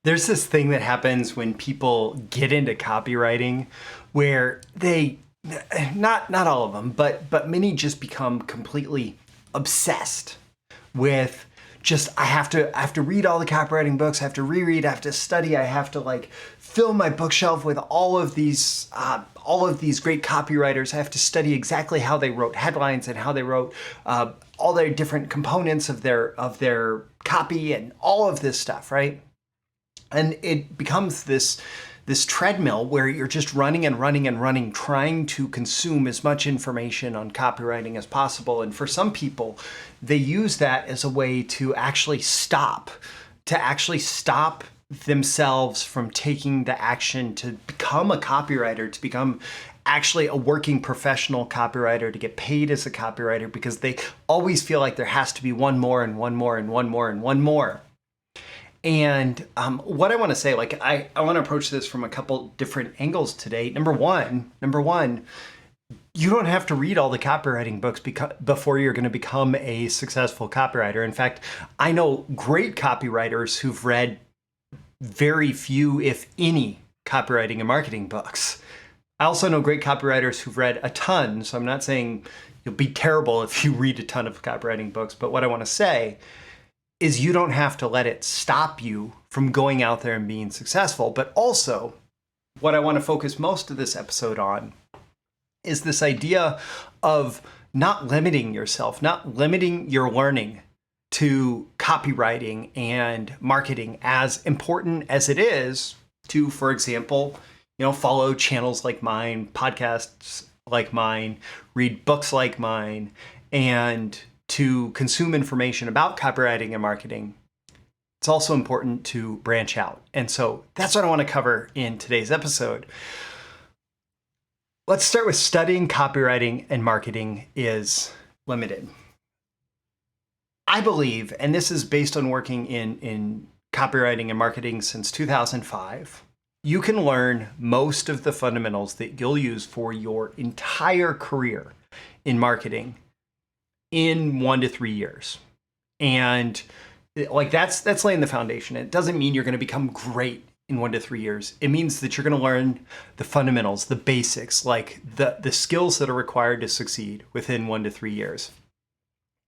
There's this thing that happens when people get into copywriting where they, not all of them, but many just become completely obsessed with just, I have to read all the copywriting books, I have to reread, I have to study, I have to like fill my bookshelf with all of these great copywriters. I have to study exactly how they wrote headlines and how they wrote all their different components of their copy and all of this stuff, right? And it becomes this treadmill where you're just running and running and running, trying to consume as much information on copywriting as possible. And for some people, they use that as a way to actually stop themselves from taking the action to become a copywriter, to become actually a working professional copywriter, to get paid as a copywriter, because they always feel like there has to be one more and one more and one more and one more. And what I want to say, like I want to approach this from a couple different angles today. Number one, you don't have to read all the copywriting books before you're going to become a successful copywriter. In fact, I know great copywriters who've read very few, if any, copywriting and marketing books. I also know great copywriters who've read a ton. So I'm not saying you'll be terrible if you read a ton of copywriting books, but what I want to say is you don't have to let it stop you from going out there and being successful. But also, what I want to focus most of this episode on is this idea of not limiting yourself, not limiting your learning to copywriting and marketing, as important as it is to, for example, follow channels like mine, podcasts like mine, read books like mine, and to consume information about copywriting and marketing. It's also important to branch out. And so that's what I want to cover in today's episode. Let's start with studying copywriting and marketing is limited. I believe, and this is based on working in copywriting and marketing since 2005, you can learn most of the fundamentals that you'll use for your entire career in marketing in 1 to 3 years. And like that's laying the foundation. It doesn't mean you're going to become great in 1 to 3 years. It means that you're going to learn the fundamentals, the basics, like the skills that are required to succeed within 1 to 3 years.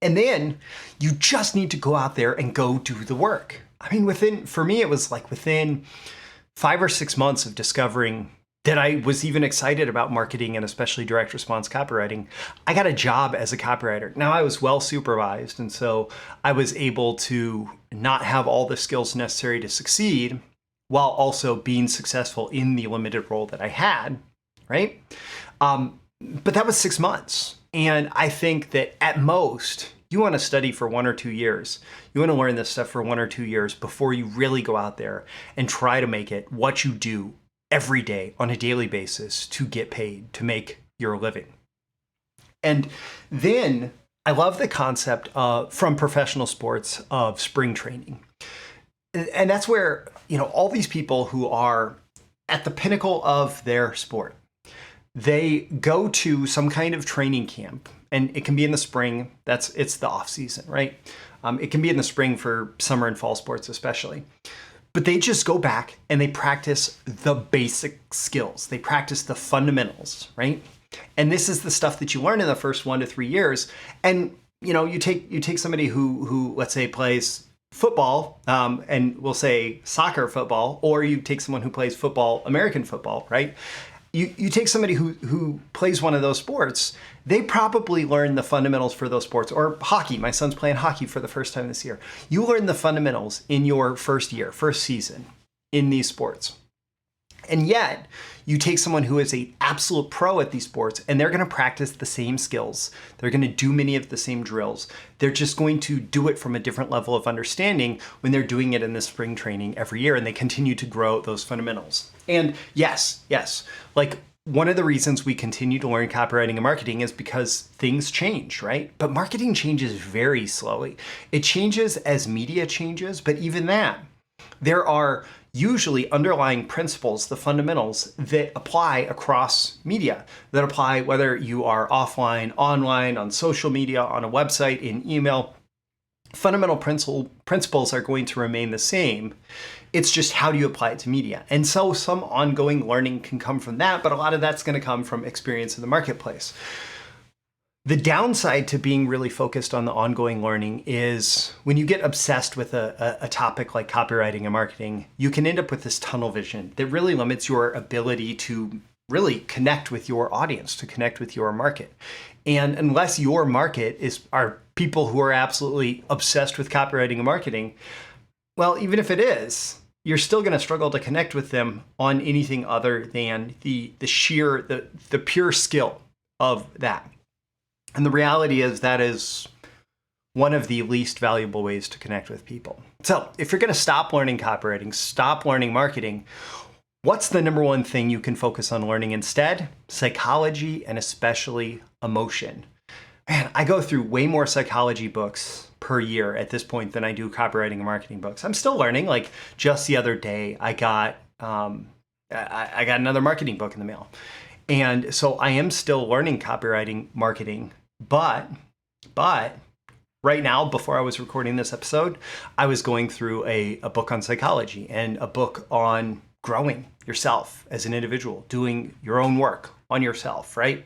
And then you just need to go out there and go do the work. I mean, for me, it was like within 5 or 6 months of discovering that I was even excited about marketing and especially direct response copywriting, I got a job as a copywriter. Now I was well supervised, and so I was able to not have all the skills necessary to succeed while also being successful in the limited role that I had, right? But that was 6 months. And I think that at most, you want to study for 1 or 2 years. You want to learn this stuff for 1 or 2 years before you really go out there and try to make it what you do every day on a daily basis to get paid, to make your living. And then I love the concept from professional sports of spring training. And that's where, all these people who are at the pinnacle of their sport, they go to some kind of training camp, and it can be in the spring. It's the off season, right? It can be in the spring for summer and fall sports especially. But they just go back and they practice the basic skills. They practice the fundamentals, right? And this is the stuff that you learn in the first 1 to 3 years. And you take somebody who let's say plays football, and we'll say soccer football, or you take someone who plays football, American football, right? You take somebody who plays one of those sports, they probably learn the fundamentals for those sports. Or hockey, my son's playing hockey for the first time this year. You learn the fundamentals in your first season in these sports. And yet, you take someone who is an absolute pro at these sports, and they're going to practice the same skills. They're going to do many of the same drills. They're just going to do it from a different level of understanding when they're doing it in the spring training every year, and they continue to grow those fundamentals. And yes, like one of the reasons we continue to learn copywriting and marketing is because things change, right? But marketing changes very slowly. It changes as media changes, but even that, there are usually underlying principles, the fundamentals that apply across media, that apply whether you are offline, online, on social media, on a website, in email. fundamental principles are going to remain the same. It's just how do you apply it to media? And so some ongoing learning can come from that, but a lot of that's going to come from experience in the marketplace. The downside to being really focused on the ongoing learning is when you get obsessed with a topic like copywriting and marketing, you can end up with this tunnel vision that really limits your ability to really connect with your audience, to connect with your market. And unless your market are people who are absolutely obsessed with copywriting and marketing, well, even if it is, you're still going to struggle to connect with them on anything other than the pure skill of that. And the reality is that is one of the least valuable ways to connect with people. So if you're going to stop learning copywriting, stop learning marketing, what's the number one thing you can focus on learning instead? Psychology, and especially emotion. Man, I go through way more psychology books per year at this point than I do copywriting and marketing books. I'm still learning. Like just the other day, I got another marketing book in the mail. And so I am still learning copywriting, marketing, but right now, before I was recording this episode, I was going through a book on psychology and a book on growing yourself as an individual, doing your own work on yourself, right?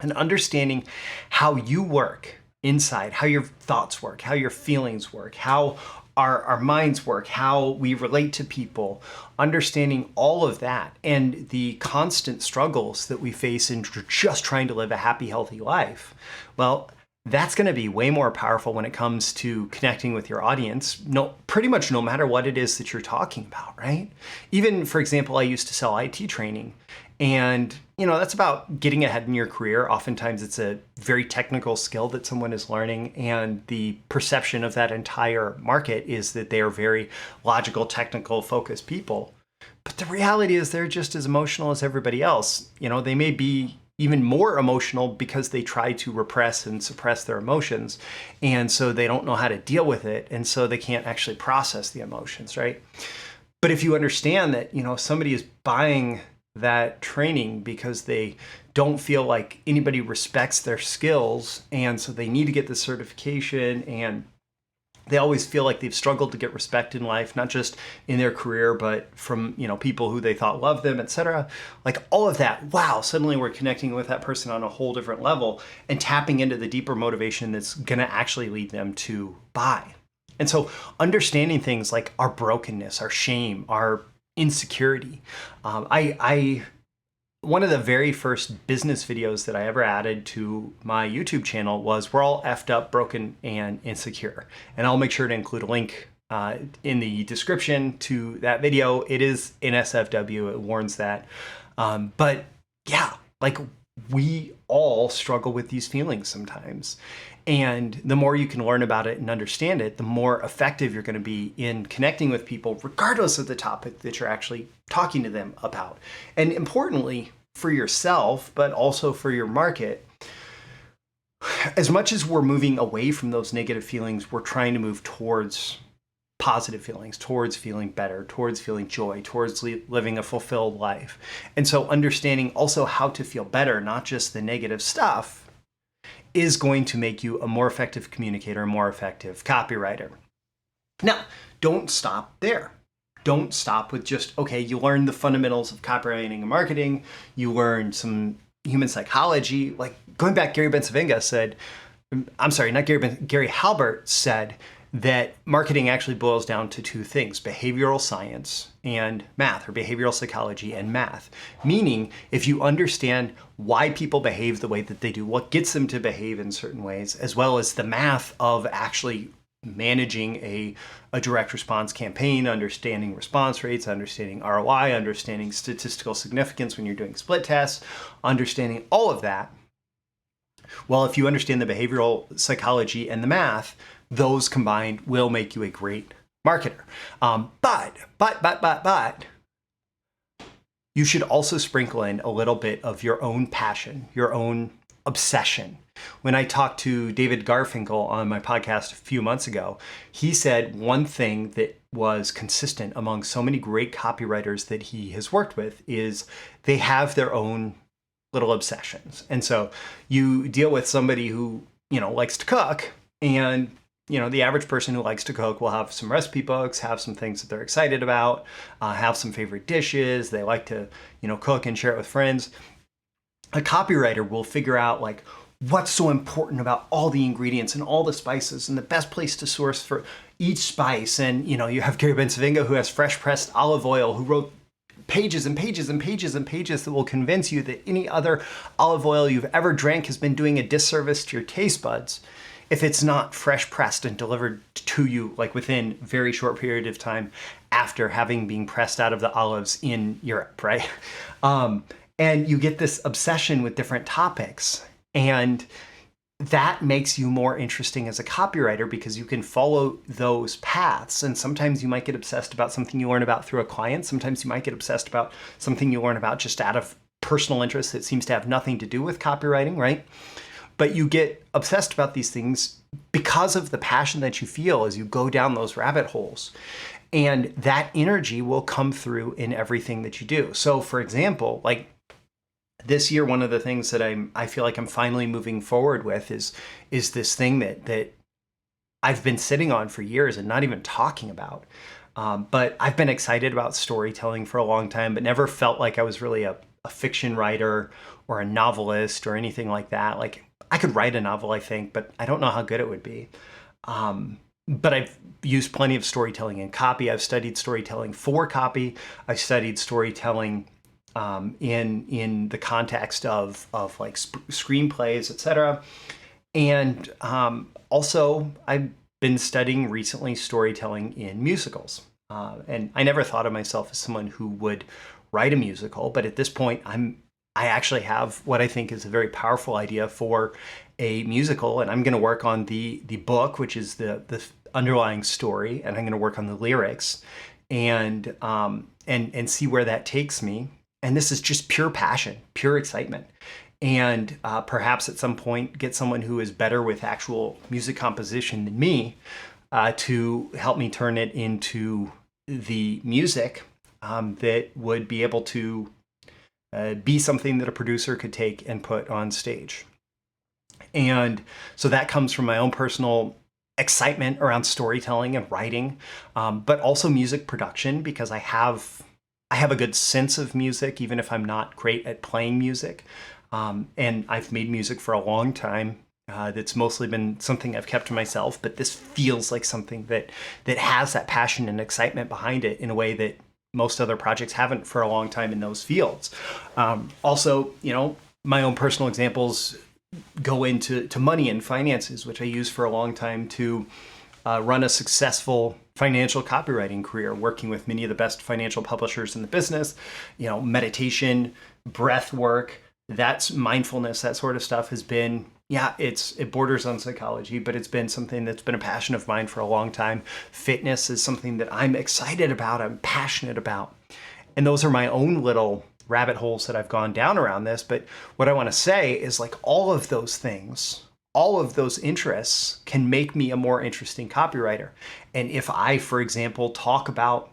And understanding how you work inside, how your thoughts work, how your feelings work, how our minds work, how we relate to people, understanding all of that and the constant struggles that we face in just trying to live a happy, healthy life. Well, that's going to be way more powerful when it comes to connecting with your audience, pretty much no matter what it is that you're talking about, right? Even, for example, I used to sell IT training, and that's about getting ahead in your career. Oftentimes it's a very technical skill that someone is learning, and the perception of that entire market is that they are very logical, technical, focused people. But the reality is they're just as emotional as everybody else. They may be even more emotional because they try to repress and suppress their emotions. And so they don't know how to deal with it. And so they can't actually process the emotions, right? But if you understand that, somebody is buying that training because they don't feel like anybody respects their skills, and so they need to get the certification, and they always feel like they've struggled to get respect in life, not just in their career, but from people who they thought loved them, etc. Like all of that, wow, suddenly we're connecting with that person on a whole different level and tapping into the deeper motivation that's going to actually lead them to buy. And so understanding things like our brokenness, our shame, our insecurity. One of the very first business videos that I ever added to my YouTube channel was "We're all effed up, broken, and insecure." And I'll make sure to include a link in the description to that video. It is NSFW, it warns that. But yeah, like we all struggle with these feelings sometimes. And the more you can learn about it and understand it, the more effective you're going to be in connecting with people, regardless of the topic that you're actually talking to them about. And importantly, for yourself, but also for your market, as much as we're moving away from those negative feelings, we're trying to move towards positive feelings, towards feeling better, towards feeling joy, towards living a fulfilled life. And so understanding also how to feel better, not just the negative stuff, is going to make you a more effective communicator, a more effective copywriter. Now, don't stop there. Don't stop with just, okay, you learn the fundamentals of copywriting and marketing, you learn some human psychology. Like going back, Gary Halbert said that marketing actually boils down to two things: behavioral science and math, or behavioral psychology and math. Meaning, if you understand why people behave the way that they do, what gets them to behave in certain ways, as well as the math of actually managing a direct response campaign, understanding response rates, understanding ROI, understanding statistical significance when you're doing split tests, understanding all of that. Well, if you understand the behavioral psychology and the math, those combined will make you a great marketer. But you should also sprinkle in a little bit of your own passion, your own obsession. When I talked to David Garfinkel on my podcast a few months ago, he said one thing that was consistent among so many great copywriters that he has worked with is they have their own little obsessions. And so you deal with somebody who, likes to cook, and the average person who likes to cook will have some recipe books, have some things that they're excited about, have some favorite dishes. They like to, cook and share it with friends. A copywriter will figure out like what's so important about all the ingredients and all the spices and the best place to source for each spice. And, you have Gary Bensavinga, who has fresh pressed olive oil, who wrote pages and pages and pages and pages that will convince you that any other olive oil you've ever drank has been doing a disservice to your taste buds if it's not fresh pressed and delivered to you like within a very short period of time after having been pressed out of the olives in Europe, right? And you get this obsession with different topics, and that makes you more interesting as a copywriter because you can follow those paths. And sometimes you might get obsessed about something you learn about through a client. Sometimes you might get obsessed about something you learn about just out of personal interest that seems to have nothing to do with copywriting, right? But you get obsessed about these things because of the passion that you feel as you go down those rabbit holes. And that energy will come through in everything that you do. So for example, like this year, one of the things that I feel like I'm finally moving forward with is this thing that I've been sitting on for years and not even talking about. But I've been excited about storytelling for a long time, but never felt like I was really a fiction writer or a novelist or anything like that. Like I could write a novel, I think, but I don't know how good it would be. But I've used plenty of storytelling in copy. I've studied storytelling for copy. I've studied storytelling in the context of like screenplays, etc. And also I've been studying recently storytelling in musicals. And I never thought of myself as someone who would write a musical, but at this point I actually have what I think is a very powerful idea for a musical, and I'm going to work on the book, which is the underlying story, and I'm going to work on the lyrics and see where that takes me. And this is just pure passion, pure excitement. And perhaps at some point get someone who is better with actual music composition than me to help me turn it into the music that would be able to be something that a producer could take and put on stage. And so that comes from my own personal excitement around storytelling and writing, but also music production, because I have a good sense of music, even if I'm not great at playing music. And I've made music for a long time. That's mostly been something I've kept to myself, but this feels like something that has that passion and excitement behind it in a way that most other projects haven't for a long time in those fields. Also, my own personal examples go into money and finances, which I used for a long time to run a successful financial copywriting career, working with many of the best financial publishers in the business. Meditation, breath work, that's mindfulness, that sort of stuff has been, it borders on psychology, but it's been something that's been a passion of mine for a long time. Fitness is something that I'm excited about, I'm passionate about. And those are my own little rabbit holes that I've gone down around this. But what I want to say is like all of those things, all of those interests can make me a more interesting copywriter. And if I, for example, talk about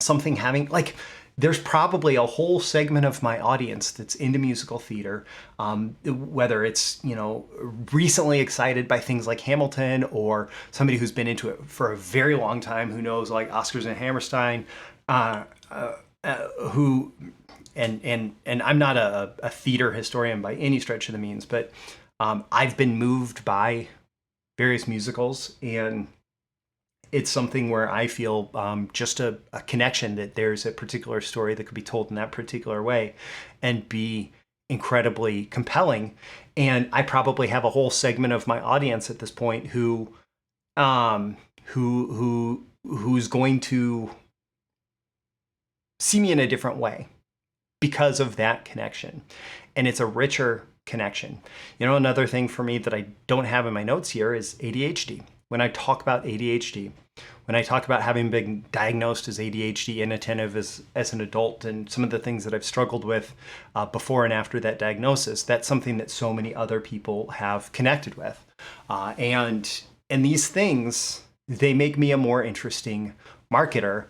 something having like, there's probably a whole segment of my audience that's into musical theater, whether it's, recently excited by things like Hamilton, or somebody who's been into it for a very long time, who knows like Oscars and Hammerstein, who, and I'm not a theater historian by any stretch of the means, but I've been moved by various musicals, and it's something where I feel just a connection, that there's a particular story that could be told in that particular way and be incredibly compelling. And I probably have a whole segment of my audience at this point who's going to see me in a different way because of that connection. And it's a richer connection. Another thing for me that I don't have in my notes here is ADHD. When I talk about ADHD, when I talk about having been diagnosed as ADHD inattentive as an adult, and some of the things that I've struggled with before and after that diagnosis, that's something that so many other people have connected with. And these things, they make me a more interesting marketer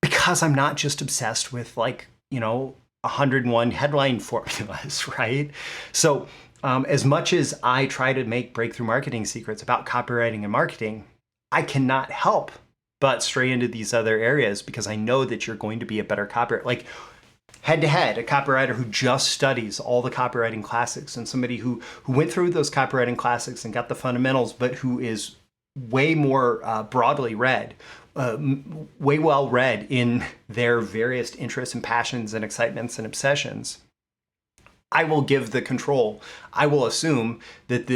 because I'm not just obsessed with 101 headline formulas, right? So As much as I try to make breakthrough marketing secrets about copywriting and marketing, I cannot help but stray into these other areas because I know that you're going to be a better copywriter. Like head to head, a copywriter who just studies all the copywriting classics and somebody who went through those copywriting classics and got the fundamentals, but who is way more broadly read, way well read in their various interests and passions and excitements and obsessions. I will give the control. I will assume that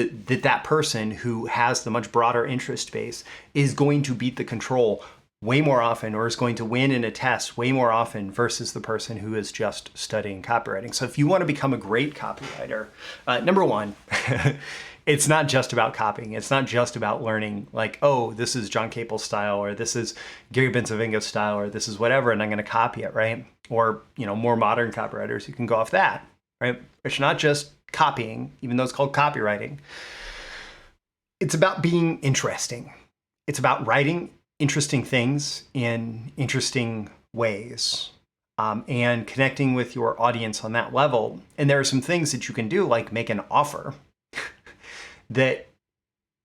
that person who has the much broader interest base is going to beat the control way more often, or is going to win in a test way more often versus the person who is just studying copywriting. So if you want to become a great copywriter, number one, it's not just about copying. It's not just about learning like, oh, this is John Capel's style, or this is Gary Benzavingo's style, or this is whatever, and I'm going to copy it, right? Or, more modern copywriters, you can go off that. Right? It's not just copying, even though it's called copywriting. It's about being interesting. It's about writing interesting things in interesting ways, and connecting with your audience on that level. And there are some things that you can do, like make an offer that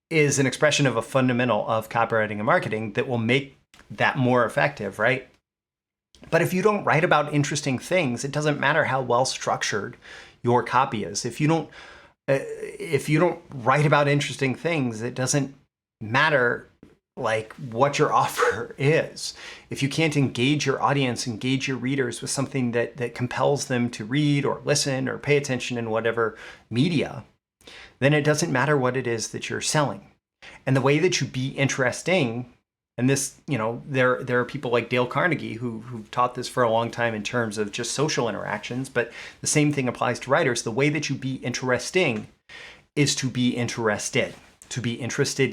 is an expression of a fundamental of copywriting and marketing that will make that more effective, right? But if you don't write about interesting things, it doesn't matter how well structured your copy is. If you don't write about interesting things, it doesn't matter like what your offer is. If you can't engage your audience, engage your readers with something that compels them to read or listen or pay attention in whatever media, then it doesn't matter what it is that you're selling. And the way that you be interesting, and this, there are people like Dale Carnegie who've taught this for a long time in terms of just social interactions, but the same thing applies to writers. The way that you be interesting is to be interested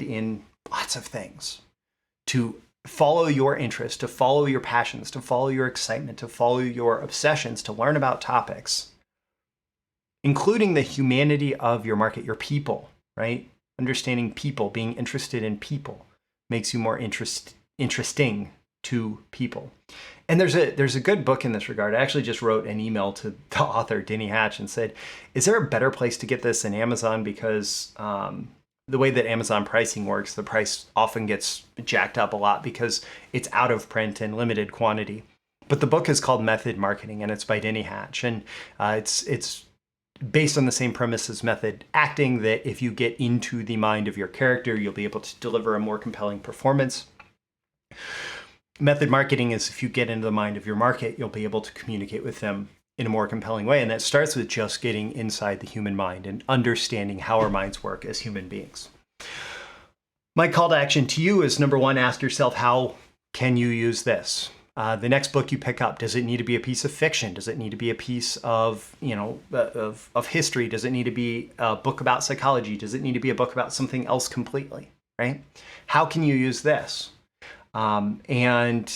in lots of things, to follow your interests, to follow your passions, to follow your excitement, to follow your obsessions, to learn about topics, including the humanity of your market, your people, right? Understanding people, being interested in people, makes you more interesting to people. And there's a good book in this regard. I actually just wrote an email to the author, Denny and said, is there a better place to get this than Amazon? Because the way that Amazon pricing works, the price often gets jacked up a lot because it's out of print and limited quantity. But the book is called Method Marketing, and it's by Denny Hatch. And it's based on the same premise as method acting, that if you get into the mind of your character, you'll be able to deliver a more compelling performance. Method marketing is if you get into the mind of your market, you'll be able to communicate with them in a more compelling way. And that starts with just getting inside the human mind and understanding how our minds work as human beings. My call to action to you is, number one, ask yourself, how can you use this? The next book you pick up, does it need to be a piece of fiction? Does it need to be a piece of, of history? Does it need to be a book about psychology? Does it need to be a book about something else completely, right? How can you use this? And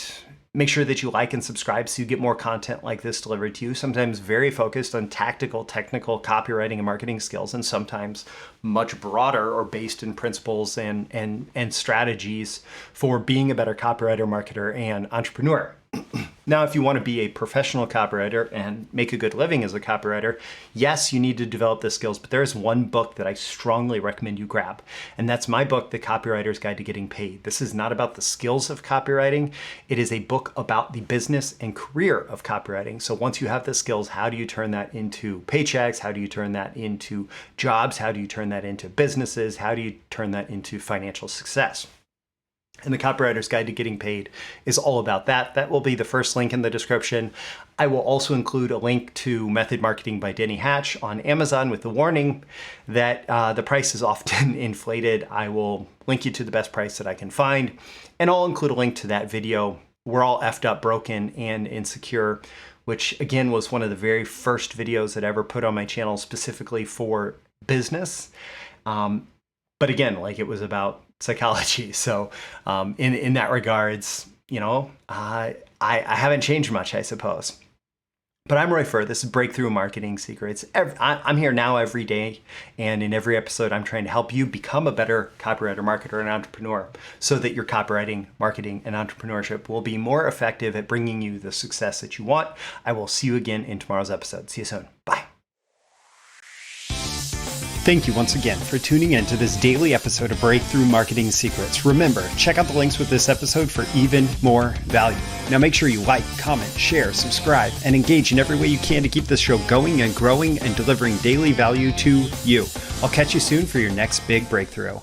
make sure that you like and subscribe so you get more content like this delivered to you, sometimes very focused on tactical, technical copywriting and marketing skills, and sometimes much broader or based in principles and strategies for being a better copywriter, marketer, and entrepreneur. Now, if you want to be a professional copywriter and make a good living as a copywriter, yes, you need to develop the skills, but there is one book that I strongly recommend you grab, and that's my book, The Copywriter's Guide to Getting Paid. This is not about the skills of copywriting. It is a book about the business and career of copywriting. So once you have the skills, how do you turn that into paychecks? How do you turn that into jobs? How do you turn that into businesses? How do you turn that into financial success? And The Copywriter's Guide to Getting Paid is all about that. That will be the first link in the description. I will also include a link to Method Marketing by Denny Hatch on Amazon with the warning that the price is often inflated. I will link you to the best price that I can find. And I'll include a link to that video, We're All Effed Up, Broken, and Insecure, which again was one of the very first videos that I ever put on my channel specifically for business. But again, it was about psychology. So in that regards, I haven't changed much, I suppose. But I'm Roy Furr. This is Breakthrough Marketing Secrets. I'm here now every day, and in every episode, I'm trying to help you become a better copywriter, marketer, and entrepreneur so that your copywriting, marketing, and entrepreneurship will be more effective at bringing you the success that you want. I will see you again in tomorrow's episode. See you soon. Bye. Thank you once again for tuning in to this daily episode of Breakthrough Marketing Secrets. Remember, check out the links with this episode for even more value. Now make sure you like, comment, share, subscribe, and engage in every way you can to keep this show going and growing and delivering daily value to you. I'll catch you soon for your next big breakthrough.